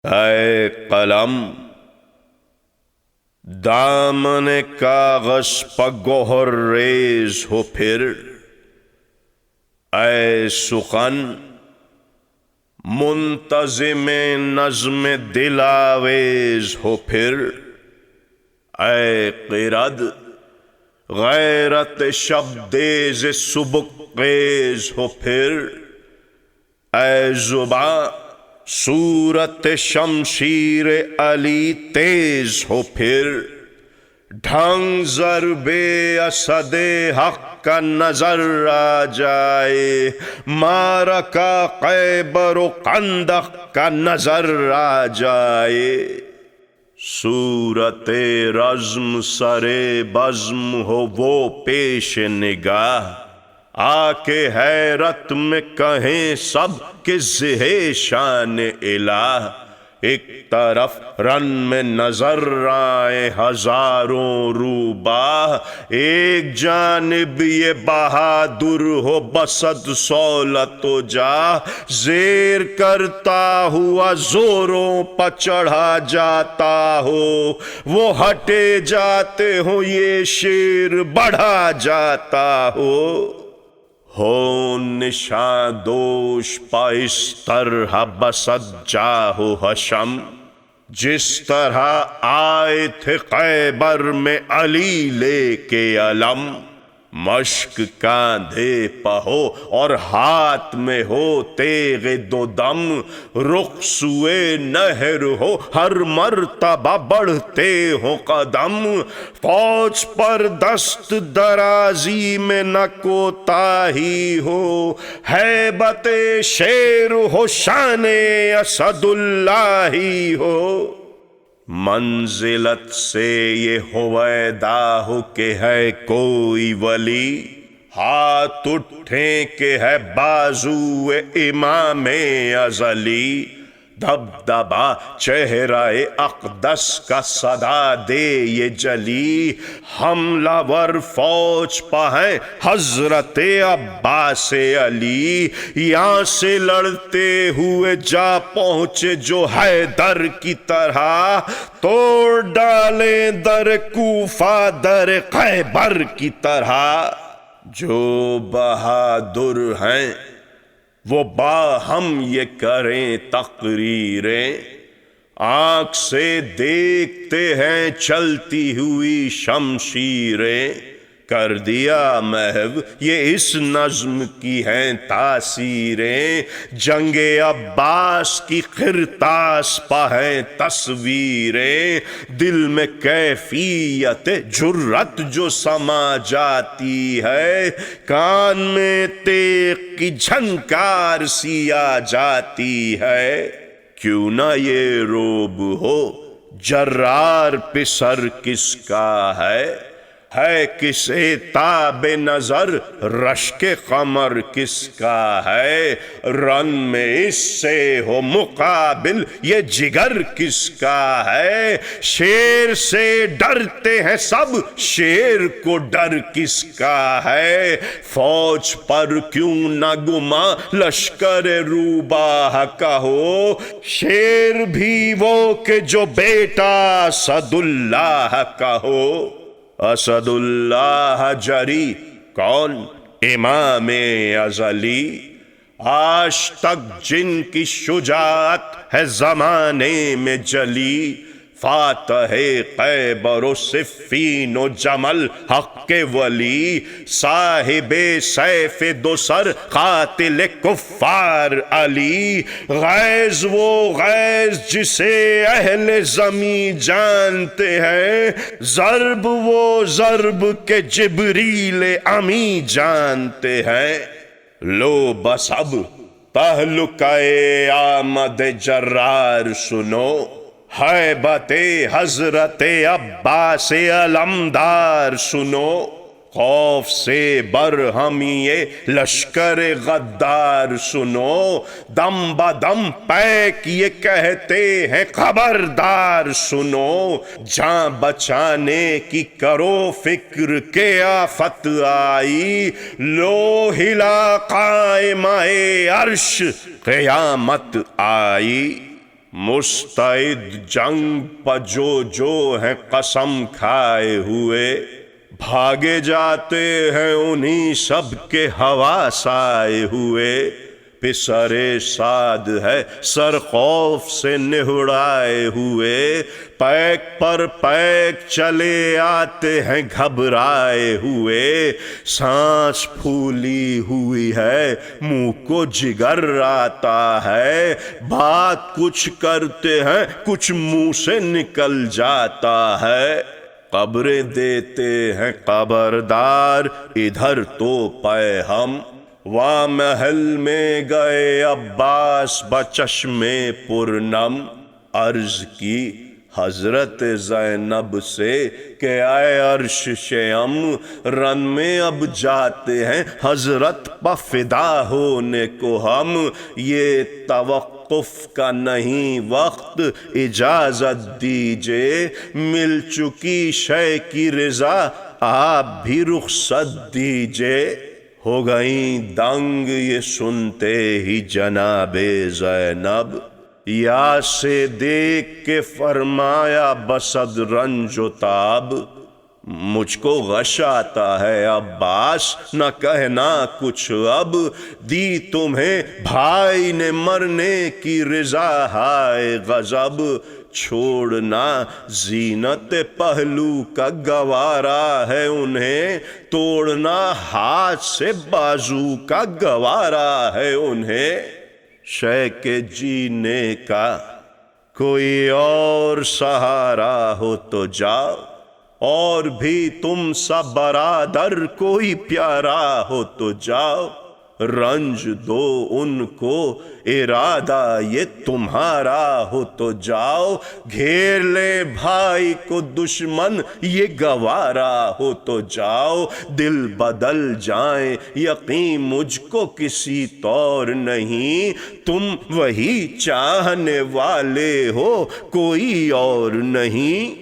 اے قلم دامن کاغذ پہ گوہر ریز ہو پھر، اے سخن منتظم نظم دل آویز ہو پھر، اے قرد غیرت شبدیز سبک خیز ہو پھر، اے زباں صورت شمشیر علی تیز ہو پھر، ڈھنگ ضرب اسد حق کا نظر آ جائے، معرکہ خیبر و خندق کا نظر آ جائے، صورت رزم سر بزم ہو وہ پیش نگاہ، آ کے حیرت میں کہیں سب کہ زہ شان الہ، ایک طرف رن میں نظر آئے ہزاروں روباہ، ایک جانب یہ بہادر ہو بسد سولت و جاہ، زیر کرتا ہوا زوروں پہ چڑھا جاتا ہو، وہ ہٹے جاتے ہو یہ شیر بڑھا جاتا ہو نشان دوش پا اس طرح بسد جاہو حشم، جس طرح آئے تھے خیبر میں علی لے کے علم، مشک کاندھے پہ ہو اور ہاتھ میں ہو تیغ دو دم، رخ سوئے نہر ہو ہر مرتبہ بڑھتے ہو قدم، فوج پر دست درازی میں نہ کوتاہی ہو، ہیبت شیر ہو شان اسد اللہ ہو، منزلت سے یہ ہویدا ہو کہ ہے کوئی ولی، ہاتھ اٹھیں کہ ہے بازو امام ازلی، دبدبا چہرہ اقدس کا صدا دے یہ جلی، حملہ ور فوج پہ ہیں حضرت عباس علی، یہاں سے لڑتے ہوئے جا پہنچے جو حیدر کی طرح، توڑ ڈالیں در کوفہ در خیبر کی طرح، جو بہادر ہیں وہ باہم یہ کریں تقریریں، آنکھ سے دیکھتے ہیں چلتی ہوئی شمشیریں، کر دیا محو یہ اس نظم کی ہیں تاثیریں، جنگ عباس کی خرطاس پہ ہیں تصویریں، دل میں کیفیت جرت جو سما جاتی ہے، کان میں تیغ کی جھنکار سی آ جاتی ہے، کیوں نہ یہ روب ہو جرار پہ سر کس کا ہے کسے تاب نظر رشک قمر کس کا ہے، رن میں اس سے ہو مقابل یہ جگر کس کا ہے، شیر سے ڈرتے ہیں سب شیر کو ڈر کس کا ہے، فوج پر کیوں نہ گما لشکر روباہ کا ہو، شیر بھی وہ کہ جو بیٹا اسد اللہ کا ہو، اسد اللہ جری کون امام ازلی، آج تک جن کی شجاعت ہے زمانے میں جلی، فاتح خیبر و صفین و جمل حق ولی، صاحب سیف دو سر قاتل کفار علی، غیظ وہ غیظ جسے اہل زمین جانتے ہیں، ضرب وہ ضرب کے جبریل امی جانتے ہیں، لو بس اب تہلکہ آمد جرار سنو، ہیبت حضرت عباس علمدار سنو، خوف سے برہمی لشکر غدار سنو، دم بدم پیک یہ کہتے ہیں خبردار سنو، جان بچانے کی کرو فکر کہ آفت آئی، لو ہلا قائمہ عرش قیامت آئی، مستعد جنگ پہ جو ہیں قسم کھائے ہوئے، بھاگے جاتے ہیں انہی سب کے حواس آئے ہوئے، پسر سعد ہے سر خوف سے نہڑائے ہوئے، پیک پر پیک چلے آتے ہیں گھبرائے ہوئے، سانس پھولی ہوئی ہے منہ کو جگر آتا ہے، بات کچھ کرتے ہیں کچھ منہ سے نکل جاتا ہے، قبریں دیتے ہیں قبردار ادھر تو پے ہم، وہاں محل میں گئے عباس بچشم پرنم، عرض کی حضرت زینب سے کہ اے عرش شیم، رن میں اب جاتے ہیں حضرت پہ فدا ہونے کو ہم، یہ توقف کا نہیں وقت اجازت دیجئے، مل چکی شے کی رضا آپ بھی رخصت دیجئے، ہو گئیں دنگ یہ سنتے ہی جناب زینب، یا سے دیکھ کے فرمایا بصد رنج و تاب، مجھ کو غش آتا ہے عباس نہ کہنا کچھ اب، دی تمہیں بھائی نے مرنے کی رضا ہائے غضب، چھوڑنا زینت پہلو کا گوارا ہے انہیں، توڑنا ہاتھ سے بازو کا گوارا ہے انہیں، شے کے جینے کا کوئی اور سہارا ہو تو جاؤ، اور بھی تم سا برادر کوئی پیارا ہو تو جاؤ، رنج دو ان کو ارادہ یہ تمہارا ہو تو جاؤ، گھیر لے بھائی کو دشمن یہ گوارا ہو تو جاؤ، دل بدل جائیں یقین مجھ کو کسی طور نہیں، تم وہی چاہنے والے ہو کوئی اور نہیں،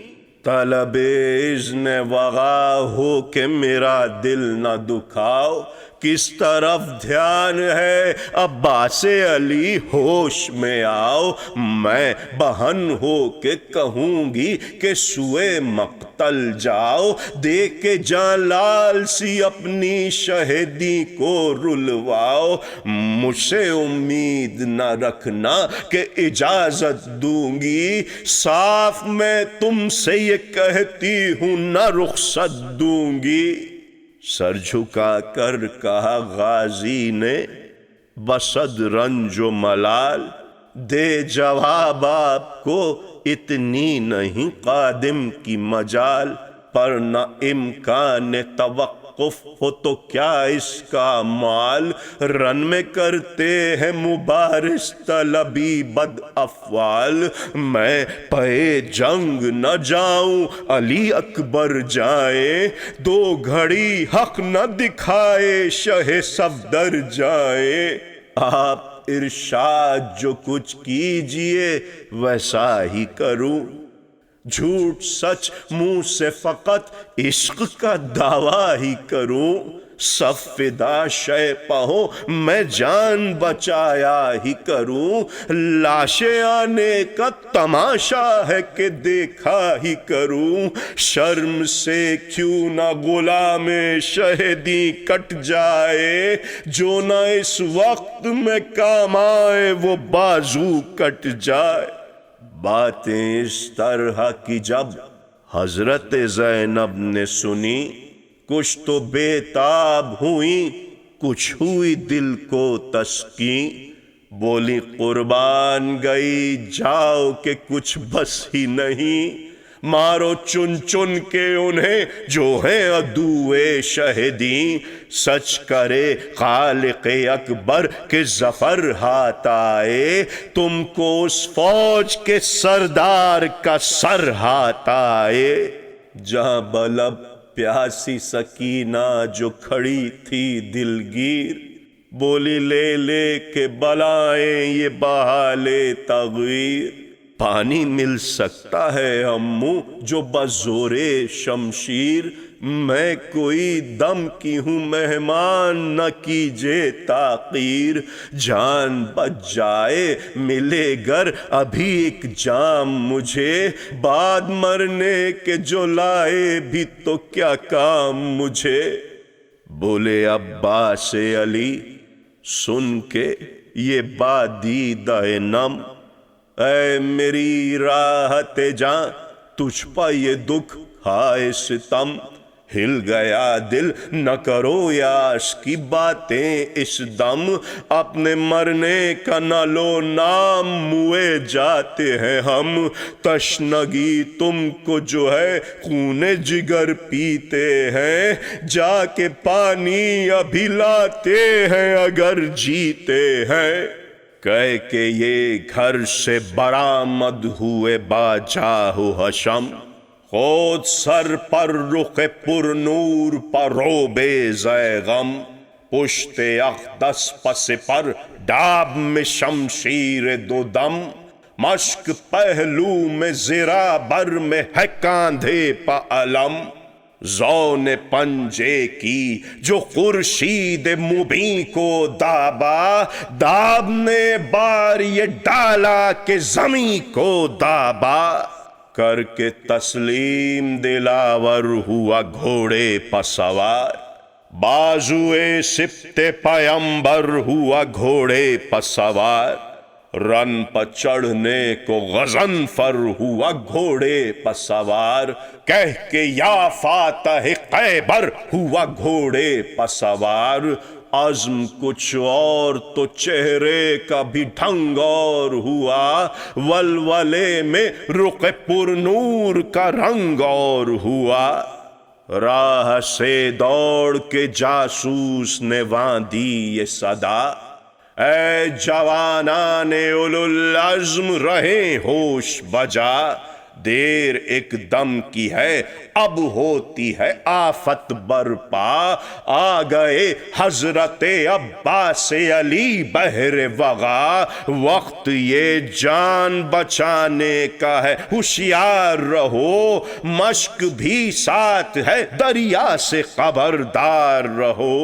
طلب اذن وغا ہو کہ میرا دل نہ دکھاؤ، کس طرف دھیان ہے عباس علی ہوش میں آؤ، میں بہن ہو کے کہوں گی کہ سوئے مقتل جاؤ، دے کے جان لال سی اپنی شہیدی کو رلواؤ، مجھ سے امید نہ رکھنا کہ اجازت دوں گی، صاف میں تم سے یہ کہتی ہوں نہ رخصت دوں گی، سر جھکا کر کہا غازی نے بصد رنج و ملال، دے جواب آپ کو اتنی نہیں قادم کی مجال، پر نہ امکان توقف ہو تو کیا اس کا مال، رن میں کرتے ہیں مبارز طلبی بد افعال، میں پے جنگ نہ جاؤں علی اکبر جائیں، دو گھڑی حق نہ دکھائے شہ صفدر جائیں، آپ ارشاد جو کچھ کیجئے ویسا ہی کروں، جھوٹ سچ منہ سے فقط عشق کا دعویٰ ہی کروں، سب فدا شے پہو میں جان بچایا ہی کروں، لاشیں آنے کا تماشا ہے کہ دیکھا ہی کروں، شرم سے کیوں نہ غلام شہیدی کٹ جائے، جو نہ اس وقت میں کام آئے وہ بازو کٹ جائے، باتیں اس طرح کی جب حضرت زینب نے سنی، کچھ تو بے تاب ہوئیں کچھ ہوئی دل کو تسکین، بولی قربان گئی جاؤ کہ کچھ بس ہی نہیں، مارو چن چن کے انہیں جو ہیں عدوِ شہیدیں، سچ کرے خالق اکبر کہ ظفر ہاتھ آئے، تم کو اس فوج کے سردار کا سر ہاتھ آئے، جہاں بلب پیاسی سکینہ جو کھڑی تھی دلگیر، بولی لے لے کے بلائیں یہ بحال تغیر، پانی مل سکتا ہے امو جو بزور شمشیر، میں کوئی دم کی ہوں مہمان، نہ کیجے تاخیر، جان بچ جائے ملے گر ابھی ایک جام مجھے، بعد مرنے کے جو لائے بھی تو کیا کام مجھے۔ بولے عباس علی سن کے یہ بادیدہ نم، اے میری راحت جاں تجھ پا یہ دکھ ہائے ستم، ہل گیا دل نہ کرو یاس کی باتیں اس دم، اپنے مرنے کا نہ لو نام موئے جاتے ہیں ہم، تشنگی تم کو جو ہے خون جگر پیتے ہیں، جا کے پانی ابھی لاتے ہیں اگر جیتے ہیں۔ کہہ کے یہ گھر سے برآمد ہوئے باجاہ حشم، خود سر پر رخ پر نور پر روب زے غم، پشت اقدس پس پر ڈاب میں شمشیر دو دم، مشک پہلو میں زرا بر میں ہے کاندھے پا علم، زون پنجے کی جو خورشید مبیں کو دابا، داب نے بار یہ ڈالا کہ زمیں کو دابا، کر کے تسلیم دلاور ہوا گھوڑے پا سوار، بازوئے سبط پیمبر ہوا گھوڑے پا سوار، رن پا چڑھنے کو غضنفر ہوا گھوڑے پا سوار، کہہ کے یا فاتح خیبر ہوا گھوڑے پا سوار، عزم کچھ اور تو چہرے کا بھی ڈھنگ اور ہوا، ولولے میں رخ پر نور کا رنگ اور ہوا، راہ سے دوڑ کے جاسوس نے وہاں دی یہ صدا، اے جوانان اولو العزم رہیں ہوش بجا، دیر ایک دم کی ہے اب ہوتی ہے آفت برپا، آ گئے حضرت عباس علی بحر وغا، وقت یہ جان بچانے کا ہے ہوشیار رہو، مشک بھی ساتھ ہے دریا سے خبردار رہو۔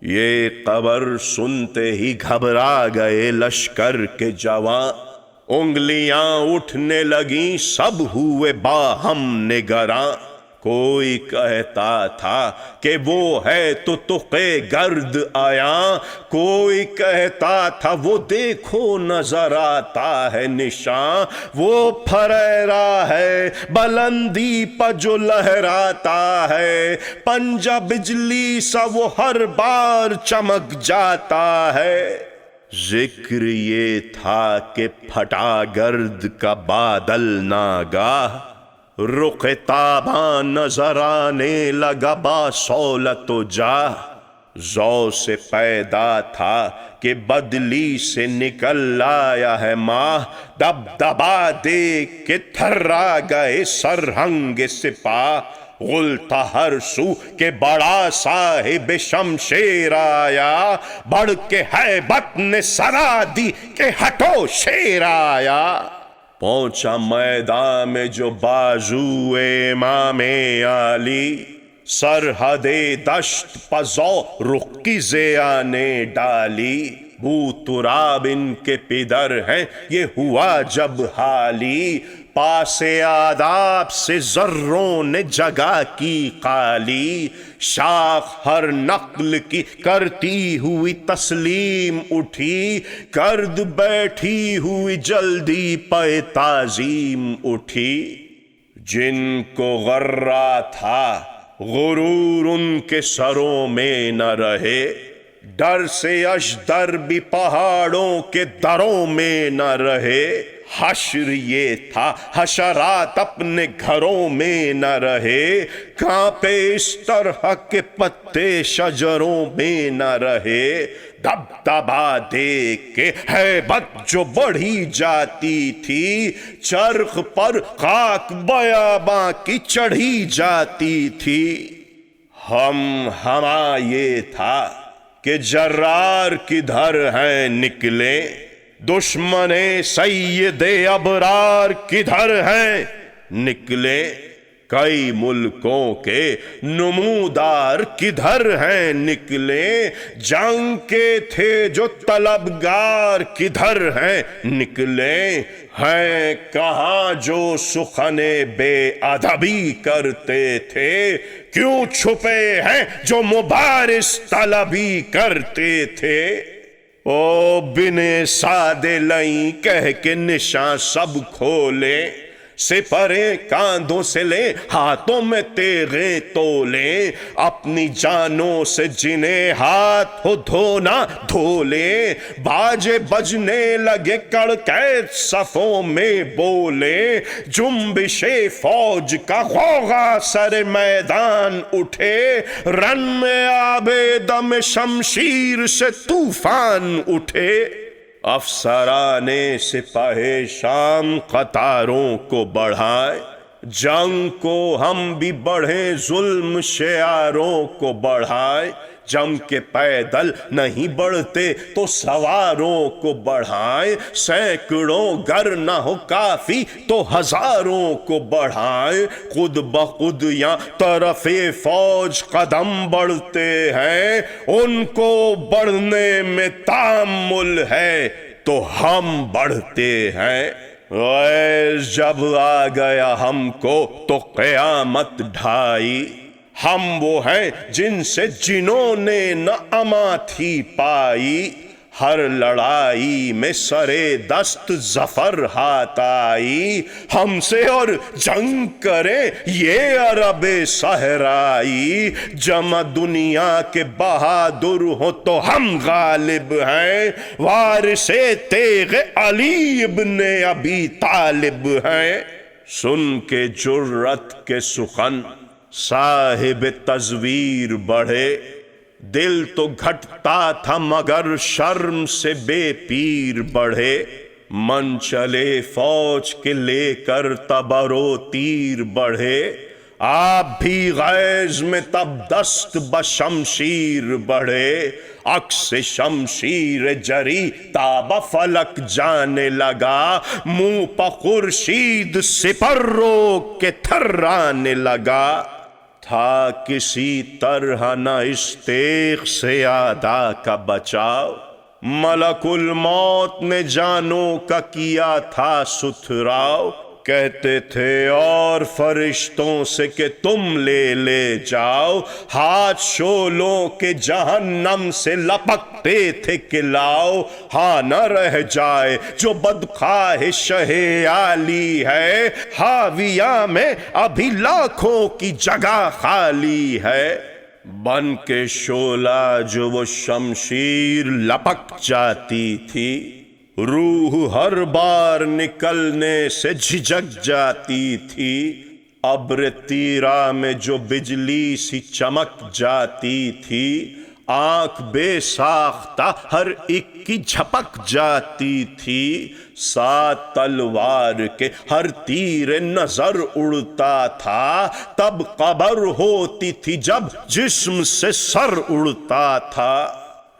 یہ خبر سنتے ہی گھبرا گئے لشکر کے جوان، انگلیاں اٹھنے لگیں سب ہوئے باہم نگراں، کوئی کہتا تھا کہ وہ ہے تو تقے گرد آیا، کوئی کہتا تھا وہ دیکھو نظر آتا ہے نشاں، وہ پھریرا ہے بلندی پا جو لہراتا ہے، پنجہ بجلی سا وہ ہر بار چمک جاتا ہے۔ ذکر یہ تھا کہ پھٹا گرد کا بادل ناگاہ، رخ تاباں نظر آنے لگا با سولت و جاہ، ضو سے پیدا تھا کہ بدلی سے نکل آیا ہے ماہ، دبدبا دیکھ کے تھرا گئے سرہنگ سپاہ، غل تھا ہر سو کہ بڑا صاحب شمشیر آیا، بڑھ کے ہیبت نے صدا دی کہ ہٹو شیر آیا، پہنچا میدان میں جو بازو امام علی، سرحد دشت پا ذو رخ کی ضیا نے ڈالی، بو تراب ان کے پدر ہیں یہ ہوا جب حالی، پاس آداب سے ذروں نے جگہ کی قالی، شاخ ہر نقل کی کرتی ہوئی تسلیم اٹھی، کرد بیٹھی ہوئی جلدی پہ تعظیم اٹھی، جن کو غرہ تھا غرور ان کے سروں میں نہ رہے، ڈر سے اشدر بھی پہاڑوں کے دروں میں نہ رہے، حشر یہ تھا حشرات اپنے گھروں میں نہ رہے، کانپے اس طرح کے پتے شجروں میں نہ رہے، دبدبا دیکھ کے ہیبت جو بڑھی جاتی تھی، چرخ پر خاک بیاباں کی چڑھی جاتی تھی، ہما یہ تھا کہ جرار کدھر ہیں نکلے، دشمن سید ابرار کدھر ہیں نکلے، کئی ملکوں کے نمودار کدھر ہیں نکلے، جنگ کے تھے جو طلبگار کدھر ہیں نکلے، ہیں کہاں جو سخن بے ادبی کرتے تھے، کیوں چھپے ہیں جو مبارز طلبی کرتے تھے۔ او بنے سادے لئیں کہہ کے نشاں سب کھولے، سپرے کاندھوں سے لے ہاتھوں میں تیغیں تولے، اپنی جانوں سے جنہیں ہاتھ ہو دھونا دھولے، باجے بجنے لگے کڑکیت صفوں میں بولے، جنبش فوج کا غوغا سر میدان اٹھے، رن میں آب دم شمشیر سے طوفان اٹھے۔ افسران سپاہ شام قطاروں کو بڑھائے، جنگ کو ہم بھی بڑھیں ظلم شعاروں کو بڑھائے، جم کے پیدل نہیں بڑھتے تو سواروں کو بڑھائیں، سینکڑوں گر نہ ہو کافی تو ہزاروں کو بڑھائیں، خود بخود یا طرف فوج قدم بڑھتے ہیں، ان کو بڑھنے میں تامل ہے تو ہم بڑھتے ہیں۔ غیر جب آ گیا ہم کو تو قیامت ڈھائی، ہم وہ ہیں جن سے جنہوں نے نہ اما تھی پائی، ہر لڑائی میں سرے دست ظفر ہاتھ آئی، ہم سے اور جنگ کریں یہ عرب صحرائی، جمع دنیا کے بہادر ہو تو ہم غالب ہیں، وارث تیغ علی ابن ابی طالب ہیں۔ سن کے جرت کے سخن صاحب تزویر بڑھے، دل تو گھٹتا تھا مگر شرم سے بے پیر بڑھے، من چلے فوج کے لے کر تبر و تیر بڑھے، آپ بھی غیظ میں تب دست بشمشیر بڑھے، عکس شمشیر جری تاب فلک جانے لگا، منہ پہ خورشید سپر روک کے تھرانے لگا، تھا کسی طرح نہ اس تیغ سے آدھا کا بچاؤ، ملک الموت نے جانوں کا کیا تھا ستھراؤ، کہتے تھے اور فرشتوں سے کہ تم لے جاؤ، ہاتھ شولوں کے جہنم سے لپکتے تھے کہ لاؤ، ہاں نہ رہ جائے جو بدخواہ شہ عالی ہے، حاویہ میں ابھی لاکھوں کی جگہ خالی ہے، بن کے شعلہ جو وہ شمشیر لپک جاتی تھی، روح ہر بار نکلنے سے جھجک جاتی تھی، ابر تیرا میں جو بجلی سی چمک جاتی تھی، آنکھ بے ساختہ ہر ایک کی جھپک جاتی تھی، سات تلوار کے ہر تیر نظر اڑتا تھا، تب قبر ہوتی تھی جب جسم سے سر اڑتا تھا،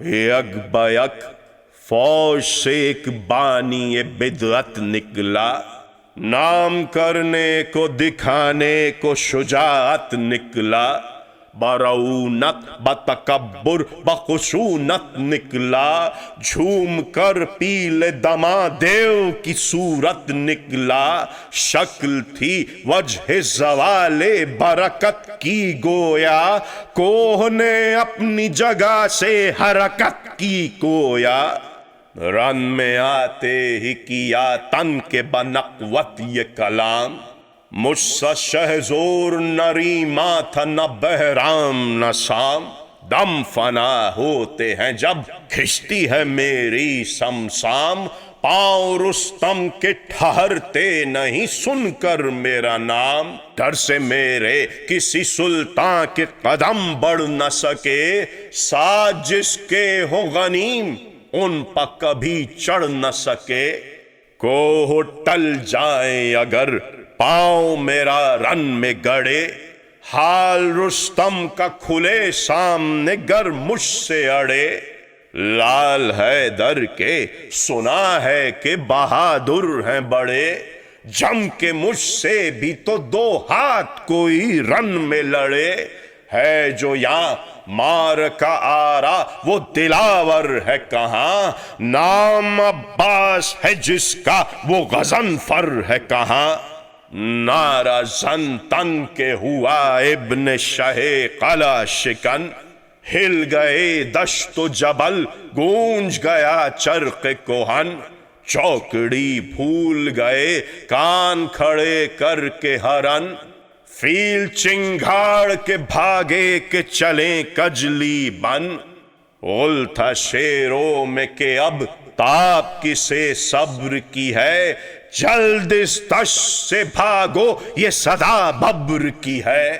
یک بیک فوج سے ایک بانی بدعت نکلا، نام کرنے کو دکھانے کو شجاعت نکلا، برونت بتکبر بخشونت نکلا، جھوم کر پیل دما دیو کی صورت نکلا، شکل تھی وجہ زوال برکت کی گویا، کوہ نے اپنی جگہ سے حرکت کی گویا، رن میں آتے ہی کیا تن کے بنقوت یہ کلام، مجھ سا شہزور نریما تھا نہ بہرام نہ سام، دم فنا ہوتے ہیں جب کھچتی ہے میری سمسام، پاؤں رستم کے ٹھہرتے نہیں سن کر میرا نام، ڈر سے میرے کسی سلطان کے قدم بڑھ نہ سکے، ساتھ جس کے ہو غنیم ان پا کبھی چڑھ نہ سکے، کوہ ٹل جائیں اگر پاؤں میرا رن میں گڑے، حال رستم کا کھلے سامنے گر مجھ سے اڑے، لال حیدر کے سنا ہے کہ بہادر ہیں بڑے، جم کے مجھ سے بھی تو دو ہاتھ کوئی رن میں لڑے، ہے جو یہاں مار کا آرا وہ دلاور ہے کہاں، نام عباس ہے جس کا وہ غضنفر ہے کہاں، نعرہ زن تن کے ہوا ابن شہ قلعہ شکن، ہل گئے دشت و جبل گونج گیا چرق کوہن، چوکڑی بھول گئے کان کھڑے کر کے ہرن، فیل چنگھاڑ کے بھاگے کہ چلیں کجلی بن، غل تھا شیروں میں کہ اب تاب کسے صبر کی ہے، جلد اس دشت سے بھاگو یہ صدا ببر کی ہے،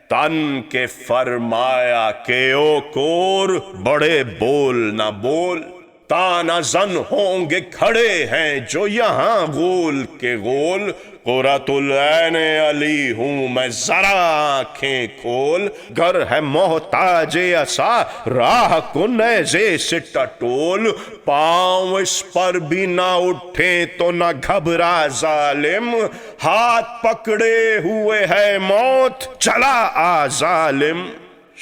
تن کے فرمایا کہ او کور بڑے بول نہ بول، تانا زن ہوں گے کھڑے ہیں جو یہاں غول کے غول، قرۃ العین علی ہوں میں ذرا آنکھیں کھول، گر ہے محتاج عصا راہ کو نیزے سے ٹٹول، پاؤں اس پر بھی نہ اٹھیں تو نہ گھبرا ظالم، ہاتھ پکڑے ہوئے ہے موت چلا آ ظالم،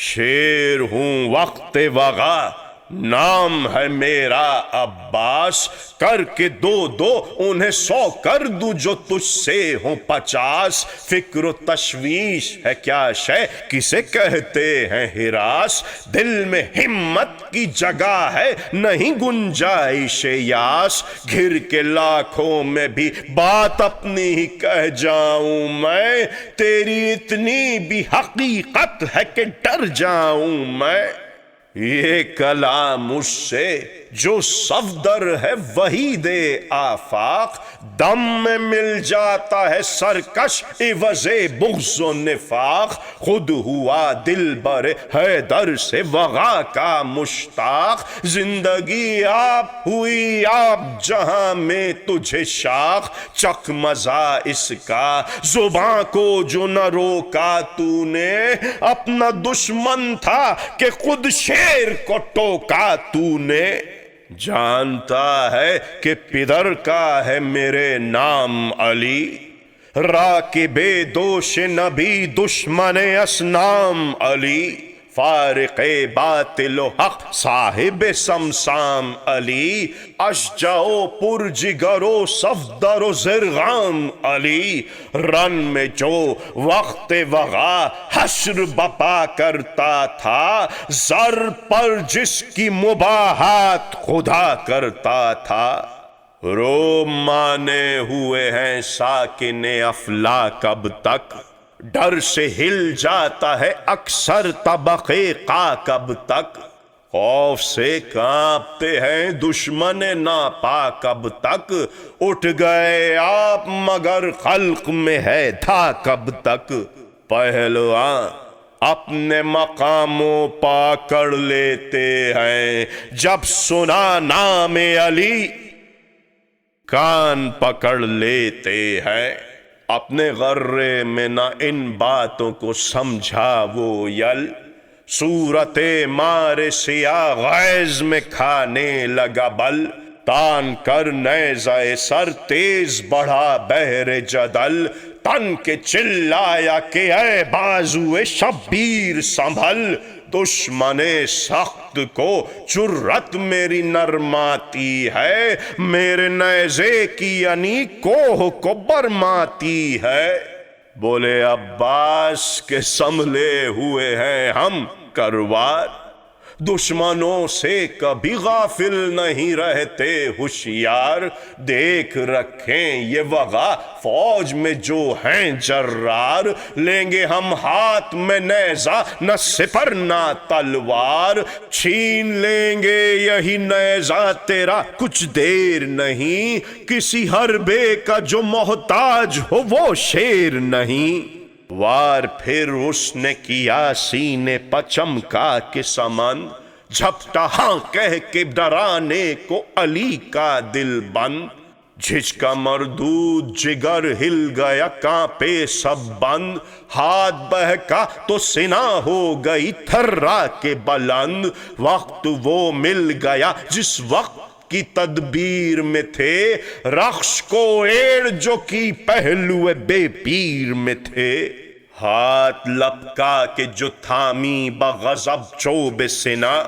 شیر ہوں وقت وغا نام ہے میرا عباس، کر کے دو دو انہیں 100 کر دوں جو تجھ سے ہوں 50، فکر و تشویش ہے کیا شے کسے کہتے ہیں ہراس، دل میں ہمت کی جگہ ہے نہیں گنجائش یاس، گھر کے لاکھوں میں بھی بات اپنی ہی کہہ جاؤں میں، تیری اتنی بھی حقیقت ہے کہ ڈر جاؤں میں، یہ کلام مجھ سے جو صفدر ہے وہی دے آفاق، دم میں مل جاتا ہے سرکش عوض بغض و نفاق، خود ہوا دل بر حیدر سے وغا کا مشتاق، زندگی آپ ہوئی آپ جہاں میں تجھے شاخ، چک مزہ اس کا زباں کو جو نہ روکا تو نے، اپنا دشمن تھا کہ خود شیر کو ٹوکا تو نے، جانتا ہے کہ پدر کا ہے میرے نام علی، راکب دوش نبی دشمن اصنام علی، فارق باطل و حق صاحب سمسام علی، اشجع و پرجگر و صفدر و زرغام علی، رن میں جو وقت وغا حشر بپا کرتا تھا، زر پر جس کی مباحات خدا کرتا تھا، روم مانے ہوئے ہیں ساکن افلاک اب تک، ڈر سے ہل جاتا ہے اکثر طبقے قاق اب تک، خوف سے کانپتے ہیں دشمن ناپاک اب تک، اٹھ گئے آپ مگر خلق میں ہے دھاک اب تک، پہلوان اپنے مقاموں پاکڑ لیتے ہیں، جب سنا نام علی کان پکڑ لیتے ہیں، اپنے غرے میں نہ ان باتوں کو سمجھا وہ یل، صورت مار سیاہ غیظ میں کھانے لگا بل، تان کر نیزہ سر تیز بڑھا بحر جدل، تن کے چلایا کہ اے بازو شبیر سنبھل، دشمن سخت کو جرت میری نرماتی ہے، میرے نیزے کی یعنی کوہ کو برماتی ہے، بولے عباس کے سنبھلے ہوئے ہیں ہم کروار، دشمنوں سے کبھی غافل نہیں رہتے ہوشیار، دیکھ رکھیں یہ وغا فوج میں جو ہیں جرار، لیں گے ہم ہاتھ میں نیزہ نہ سپر نہ تلوار، چھین لیں گے یہی نیزہ تیرا کچھ دیر نہیں، کسی حربے کا جو محتاج ہو وہ شیر نہیں، وار پھر اس نے کیا سینے پچم کا کہ سمن، جھپٹا ہاں کہہ کے ڈرانے کو علی کا دل بند، جھجکا مردود جگر ہل گیا کانپے سب بند، ہاتھ بہکا تو سنا ہو گئی تھرا کے بلند، وقت وہ مل گیا جس وقت کی تدبیر میں تھے، رخش کو ایڑ جو کی پہلو بے پیر میں تھے۔ ہاتھ لپکا کے جو تھامی بغضب چوب سنا،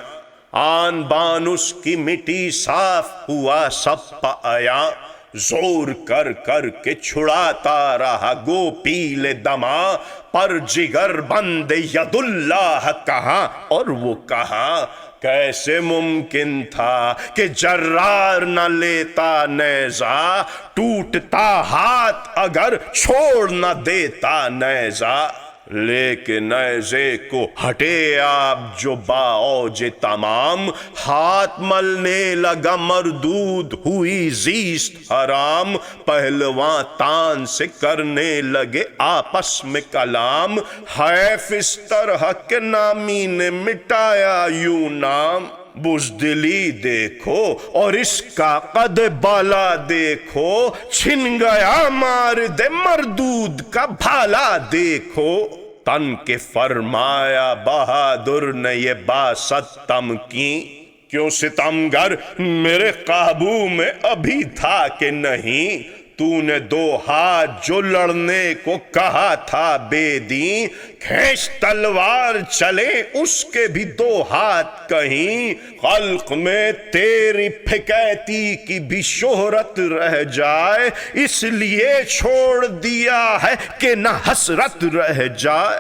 آن بان اس کی مٹی صاف ہوا سب پایا، زور کر کر کے چھڑاتا رہا گو پیل دما، پر جگر بند ید اللہ کہاں اور وہ کہاں۔ کیسے ممکن تھا کہ جرار نہ لیتا نیزہ، ٹوٹتا ہاتھ اگر چھوڑ نہ دیتا نیزہ۔ لیکن نیزے کو ہٹے آپ جو باعوج تمام، ہاتھ ملنے لگا مردود ہوئی زیست حرام، پہلواں تان سے کرنے لگے آپس میں کلام، حیف اس طرح کے نامی نے مٹایا یوں نام۔ بزدلی دیکھو اور اس کا قد بالا دیکھو، چھن گیا مارد مردود کا بھالا دیکھو۔ تن کے فرمایا بہادر نے یہ بات ستم کی، کیوں ستمگر میرے قابو میں ابھی تھا کہ نہیں؟ تو نے دو ہاتھ جو لڑنے کو کہا تھا بے دین، کھینچ تلوار چلے اس کے بھی دو ہاتھ کہیں۔ خلق میں تیری پھکیتی کی بھی شہرت رہ جائے، اس لیے چھوڑ دیا ہے کہ نہ حسرت رہ جائے۔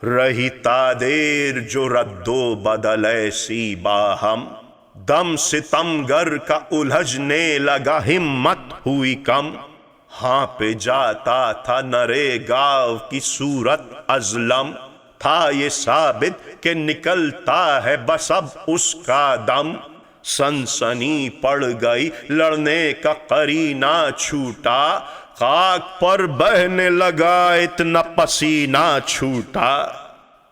رہی تادیر جو رد و بدل ایسی باہم، دم ستمگر کا الجھنے لگا ہمت ہوئی کم۔ ہاں پہ جاتا تھا نرے گاو کی صورت ازلم، تھا یہ ثابت کہ نکلتا ہے بس اب اس کا دم۔ سنسنی پڑ گئی لڑنے کا قرینہ چھوٹا، خاک پر بہنے لگا اتنا پسینہ چھوٹا۔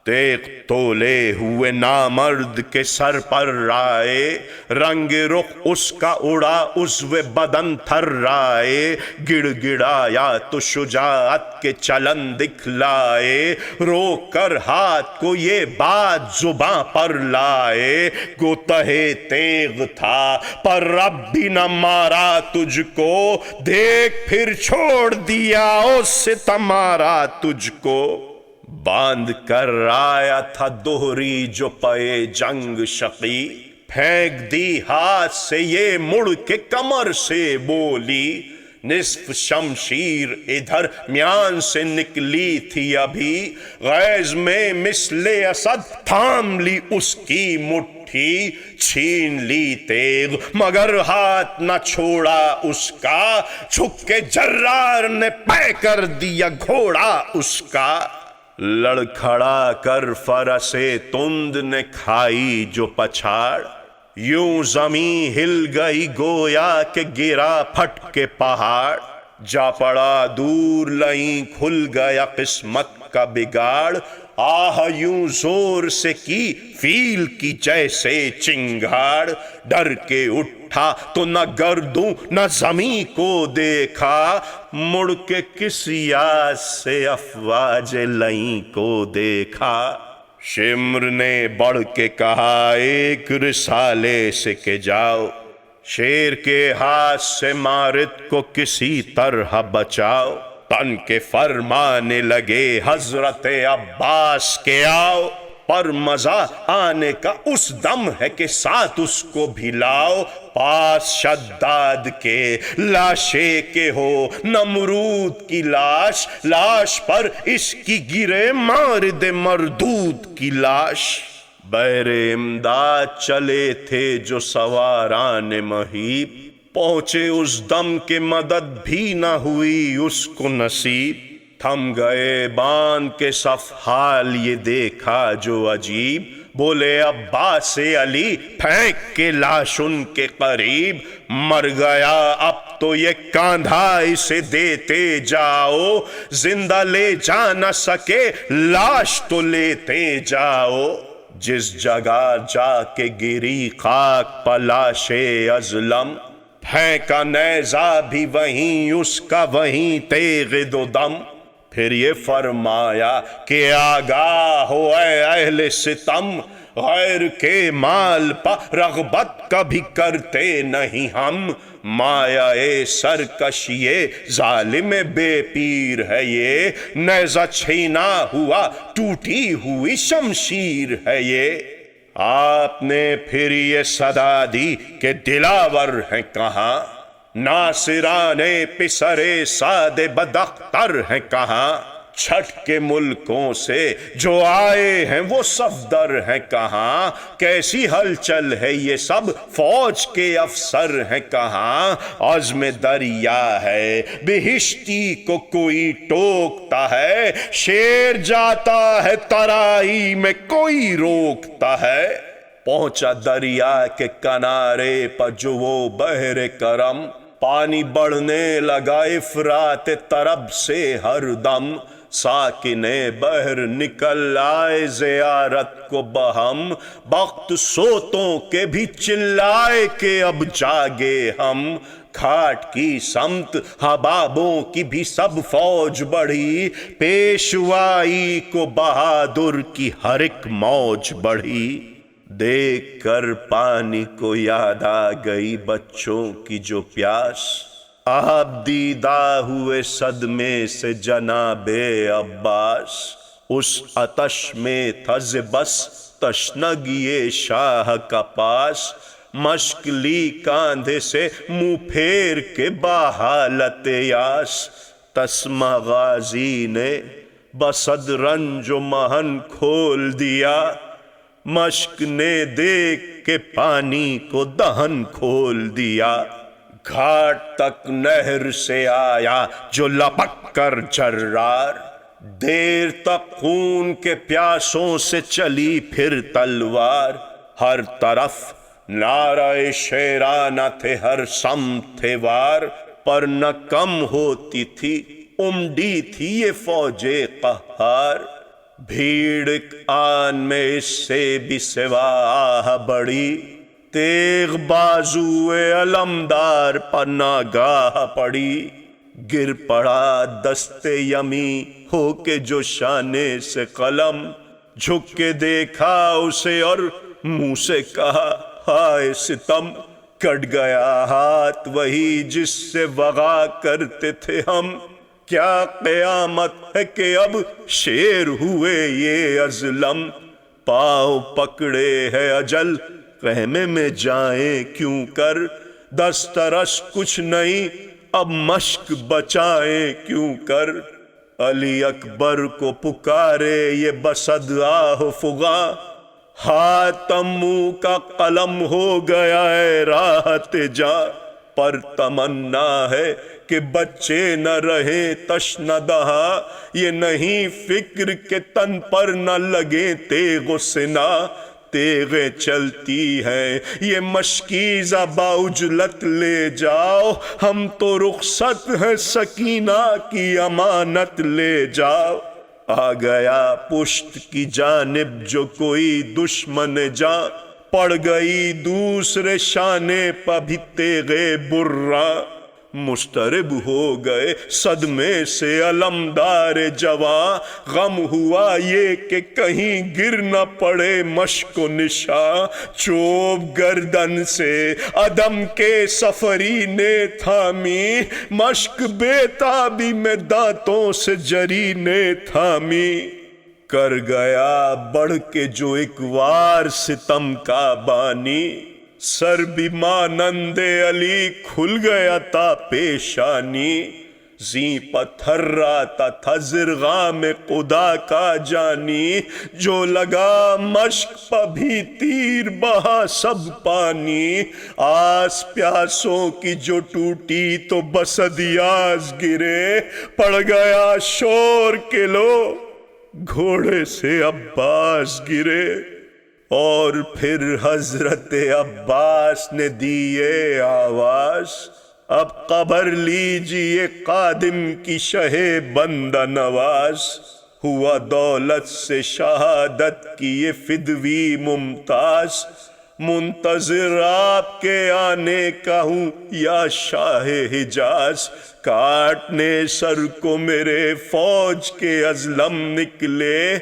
تیغ تولے ہوئے نامرد کے سر پر رائے، رنگ رخ اس کا اڑا عضو بدن تھر رائے۔ گڑ گڑایا تو شجاعت کے چلن دکھلائے، رو کر ہاتھ کو یہ بات زباں پر لائے۔ گو تہے تیغ تھا پر رب بھی نہ مارا تجھ کو، دیکھ پھر چھوڑ دیا اس سے تمہارا تجھ کو۔ باندھ کر آیا تھا دوہری جو پے جنگ شقی، پھینک دی ہاتھ سے یہ مڑ کے کمر سے بولی۔ نصف شمشیر ادھر میان سے نکلی تھی ابھی، غیظ میں مثل اسد تھام لی اس کی مٹھی۔ چھین لی تیغ مگر ہاتھ نہ چھوڑا اس کا، جھک کے جرار نے پے کر دیا گھوڑا اس کا۔ لڑکھڑا کر فرس تند نے کھائی جو پچھاڑ، یوں زمیں ہل گئی گویا کہ گرا پھٹ کے پہاڑ۔ جا پڑا دور لئیں کھل گیا قسمت کا بگاڑ، آہ یوں زور سے کی فیل کی جیسے چنگھاڑ۔ ڈر کے اٹھا تو نہ گردوں نہ زمیں کو دیکھا، مڑ کے کسی آس سے افواج لئیں کو دیکھا۔ شمر نے بڑھ کے کہا ایک رسالے سے کہ جاؤ، شیر کے ہاتھ سے مارد کو کسی طرح بچاؤ۔ تن کے فرمانے لگے حضرت عباس کے آؤ، پر مزہ آنے کا اس دم ہے کہ ساتھ اس کو بھی لاؤ۔ پاس شداد کے لاشے کے ہو نمرود کی لاش، لاش پر اس کی گرے مارد مردود کی لاش۔ بہر امداد چلے تھے جو سواران مہیب، پہنچے اس دم کے مدد بھی نہ ہوئی اس کو نصیب۔ تھم گئے بان کے صف حال یہ دیکھا جو عجیب، بولے عباس علی پھینک کے لاش ان کے قریب۔ مر گیا اب تو یہ کاندھا اسے دیتے جاؤ، زندہ لے جا نہ سکے لاش تو لیتے جاؤ۔ جس جگہ جا کے گری خاک پلاش ازلم، پھینکا نیزہ بھی وہیں اس کا وہیں تیغ دو دم۔ پھر یہ فرمایا کہ آگاہ ہو اے اہل ستم، غیر کے مال پر رغبت کبھی کرتے نہیں ہم، مایا سرکش یہ ظالم بے پیر ہے، یہ نیزہ چھینا ہوا ٹوٹی ہوئی شمشیر ہے یہ۔ آپ نے پھر یہ صدا دی کہ دلاور ہیں کہاں، ناصران پسر سعد بداختر ہیں کہاں، چھٹ کے ملکوں سے جو آئے ہیں وہ صفدر ہیں کہاں، کیسی ہلچل ہے یہ سب فوج کے افسر ہیں کہاں، عزم دریا ہے بہشتی کو کوئی ٹوکتا ہے، شیر جاتا ہے ترائی میں کوئی روکتا ہے، پہنچا دریا کے کنارے پر جو وہ بحر کرم، پانی بڑھنے لگا افرات طرب سے ہر دم، ساکن بحر نکل آئے زیارت کو بہم، بخت سوتوں کے بھی چلائے کہ اب جاگے ہم، گھاٹ کی سمت حبابوں کی بھی سب فوج بڑھی، پیشوائی کو بہادر کی ہر ایک موج بڑھی، دیکھ کر پانی کو یاد آ گئی بچوں کی جو پیاس، آپ دیدہ ہوئے صدمے سے جناب عباس، اس آتش میں تھا بس تشنگی شاہ کا پاس، مشک لی کاندھے سے منہ پھیر کے بحالت یاس، تسمہ غازی نے بصد رنج و محن کھول دیا، مشک نے دیکھ کے پانی کو دہن کھول دیا، گھاٹ تک نہر سے آیا جو لپک کر جرار، دیر تک خون کے پیاسوں سے چلی پھر تلوار، ہر طرف نعرہ شیرانہ تھے ہر سمت تھے وار، پر نہ کم ہوتی تھی امڈی تھی یہ فوج قہار، بھیڑ آن میں اس سے بھی سوا آہ بڑی، تیغ بازوئے علمدار پر ناگاہ پڑی، گر پڑا دست یمی ہو کے جو شانے سے قلم، جھک کے دیکھا اسے اور منہ سے کہا ہائے ستم، کٹ گیا ہاتھ وہی جس سے وغا کرتے تھے ہم، کیا قیامت ہے کہ اب شیر ہوئے یہ ازلم، پاؤں پکڑے ہے اجل خیمے میں جائیں کیوں کر، دسترس کچھ نہیں اب مشک بچائیں کیوں کر، علی اکبر کو پکارے یہ بصد آہ فغاں، حاتم منہ کا قلم ہو گیا ہے راحت جاں، پر تمنا ہے کہ بچے نہ رہے تشنہ دہا، یہ نہیں فکر کہ تن پر نہ لگے تیغ و سنا، تیغیں چلتی ہیں یہ مشکیزہ باعجلت لے جاؤ، ہم تو رخصت ہیں سکینہ کی امانت لے جاؤ، آ گیا پشت کی جانب جو کوئی دشمن جاں، پڑ گئی دوسرے شانے پہ بھی تیغے برّاں، مضطرب ہو گئے صدمے سے علمدار جواں، غم ہوا یہ کہ کہیں گر نہ پڑے مشک و نشاں، چوب گردن سے عدم کے سفری نے تھامی، مشک بے تابی میں دانتوں سے جری نے تھامی، کر گیا بڑھ کے جو ایک وار ستم کا بانی، سر بھی مانند علی کھل گیا تا پیشانی، زیں پتھر راتا تھا زرغام خدا کا جانی، جو لگا مشک پہ بھی تیر بہا سب پانی، آس پیاسوں کی جو ٹوٹی تو بسدیاز گرے، پڑ گیا شور کے لو گھوڑے سے عباس گرے، اور پھر حضرت عباس نے دیے آواز، اب خبر لیجئے قادم کی شہ بندہ نواز، ہوا دولت سے شہادت کی یہ فدوی ممتاز، منتظر آپ کے آنے کا ہوں یا شاہ حجاز، کاٹنے سر کو میرے فوج کے ازلم نکلے،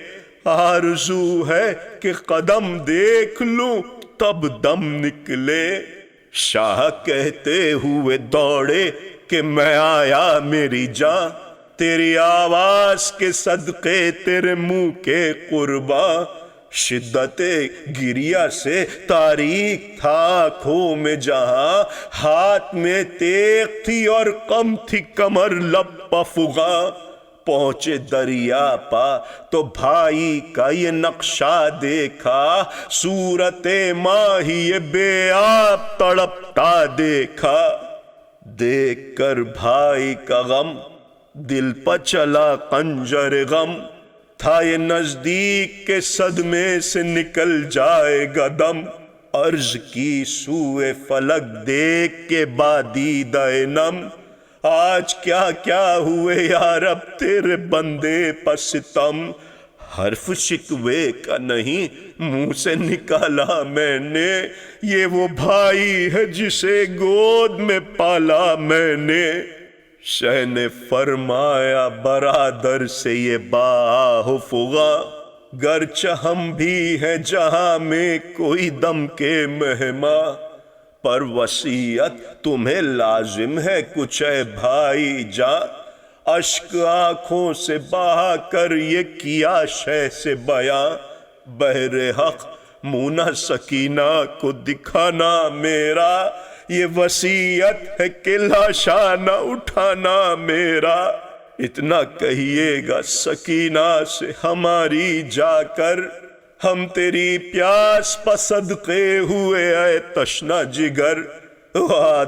آرزو ہے کہ قدم دیکھ لوں تب دم نکلے۔ شاہ کہتے ہوئے دوڑے کہ میں آیا میری جاں، تیری آواز کے صدقے تیرے منہ کے قرباں۔ شدت گریہ سے تاریک تھا آنکھوں میں جہاں، ہاتھ میں تیغ تھی اور کم تھی کمر لب افغاں۔ پہنچے دریا پا تو بھائی کا یہ نقشہ دیکھا، صورت ماہی بے آب تڑپتا دیکھا۔ دیکھ کر بھائی کا غم دل پہ چلا خنجر غم، تھا یہ نزدیک کے صدمے سے نکل جائے گا دم۔ عرض کی سوئے فلک دیکھ کے بادیدہ نم، آج کیا کیا ہوئے یا رب تیرے بندے پہ ستم۔ حرف شکوے کا نہیں منہ سے نکالا میں نے، یہ وہ بھائی ہے جسے گود میں پالا میں نے۔ شہ نے فرمایا برادر سے یہ باہ فغاں، گرچہ ہم بھی ہیں جہاں میں کوئی دم کے مہماں، پر وصیت تمہیں لازم ہے کچھ اے بھائی جاں۔ اشک آنکھوں سے بہا کر یہ کیا شہ سے بیاں، بہر حق مونا سکینہ کو دکھانا میرا، یہ وصیت ہے کہ لاشا نہ اٹھانا میرا۔ اتنا کہیے گا سکینہ سے ہماری جا کر، ہم تیری پیاس پہ صدقے ہوئے اے تشنہ جگر۔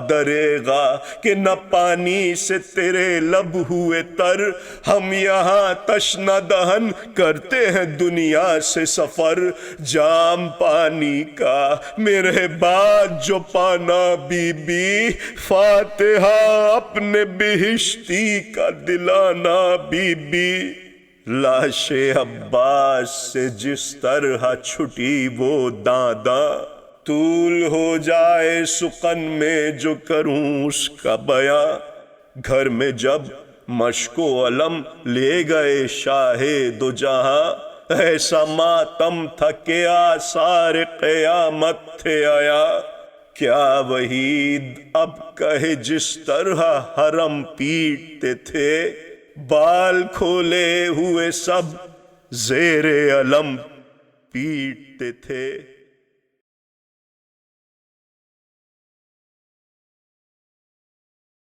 درے گا کہ نہ پانی سے تیرے لب ہوئے تر، ہم یہاں تشنہ دہن کرتے ہیں دنیا سے سفر۔ جام پانی کا میرے بعد جو پانا بی بی، فاتحہ اپنے بہشتی کا دلانا بی بی۔ لاش عباس سے جس طرح چھٹی وہ دادا، طول ہو جائے سخن میں جو کروں اس کا بیاں۔ گھر میں جب مشک و علم لے گئے شاہ دو جہاں، ایسا ماتم تھا کہ آثار قیامت تھے آیا۔ کیا وحید اب کہے جس طرح حرم پیٹتے تھے، بال کھولے ہوئے سب زیر علم پیٹتے تھے۔